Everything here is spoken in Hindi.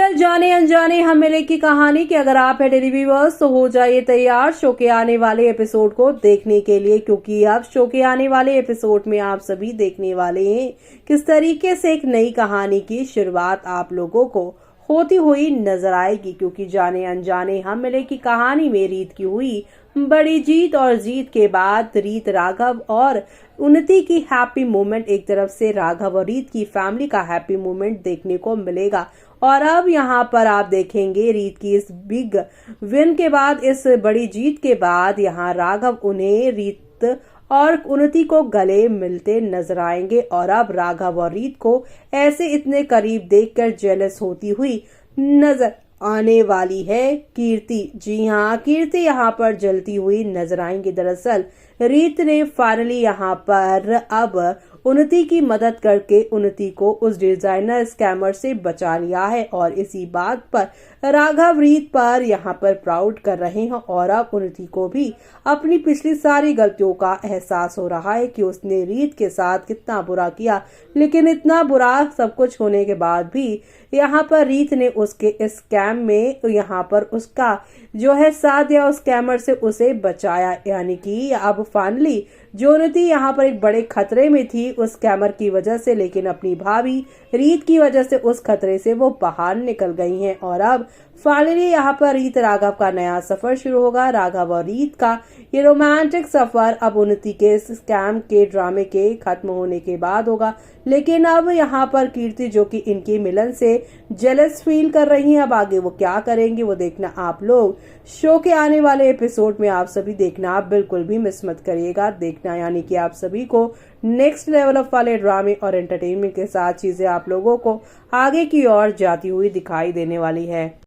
सीरियल जाने अनजाने हम मिले की कहानी कि अगर आप है डेली व्यूअर्स तो हो जाइए तैयार शो के आने वाले एपिसोड को देखने के लिए, क्योंकि अब शो के आने वाले एपिसोड में आप सभी देखने वाले हैं किस तरीके से एक नई कहानी की शुरुआत आप लोगों को होती हुई नजर आएगी। क्योंकि जाने अनजाने हम मिले की कहानी में रीत की हुई बड़ी जीत और जीत के बाद रीत, राघव और उन्नति की हैप्पी मोमेंट, एक तरफ से राघव और रीत की फैमिली का हैप्पी मोमेंट देखने को मिलेगा। और अब यहाँ पर आप देखेंगे रीत की इस बिग विन के बाद, इस बड़ी जीत के बाद यहाँ राघव उन्हें रीत और उन्नति को गले मिलते नजर आएंगे। और अब राघव और रीत को ऐसे इतने करीब देखकर जेलस होती हुई नजर आने वाली है कीर्ति। जी हाँ, कीर्ति यहाँ पर जलती हुई नजर आएंगी। दरअसल रीत ने फाइनली यहाँ पर अब उन्नति की मदद करके उन्नति को उस डिजाइनर स्कैमर से बचा लिया है। और इसी बात पर राघव रीत पर यहाँ पर प्राउड कर रहे हैं। और अब उन्नति को भी अपनी पिछली सारी गलतियों का एहसास हो रहा है कि उसने रीत के साथ कितना बुरा किया, लेकिन इतना बुरा सब कुछ होने के बाद भी यहाँ पर रीत ने उसके इस स्कैम में यहाँ पर उसका जो है साथ दिया, उस स्कैमर से उसे बचाया। यानी कि अब फाइनली जो उन्नति यहाँ पर एक बड़े खतरे में थी उस स्कैमर की वजह से, लेकिन अपनी भाभी रीत की वजह से उस खतरे से वो बाहर निकल गई हैं। और अब फाइनली यहाँ पर रीत राघव का नया सफर शुरू होगा। राघव और रीत का ये रोमांटिक सफर अब उन्नति के इस स्कैम के ड्रामे के खत्म होने के बाद होगा। लेकिन अब यहाँ पर कीर्ति जो कि इनके मिलन से जेलस फील कर रही हैं, अब आगे वो क्या करेंगे वो देखना आप लोग शो के आने वाले एपिसोड में आप सभी देखना, आप बिल्कुल भी मिस मत करिएगा देखना। यानी कि आप सभी को नेक्स्ट लेवल ऑफ वाले ड्रामे और एंटरटेनमेंट के साथ चीजें आप लोगों को आगे की ओर जाती हुई दिखाई देने वाली है।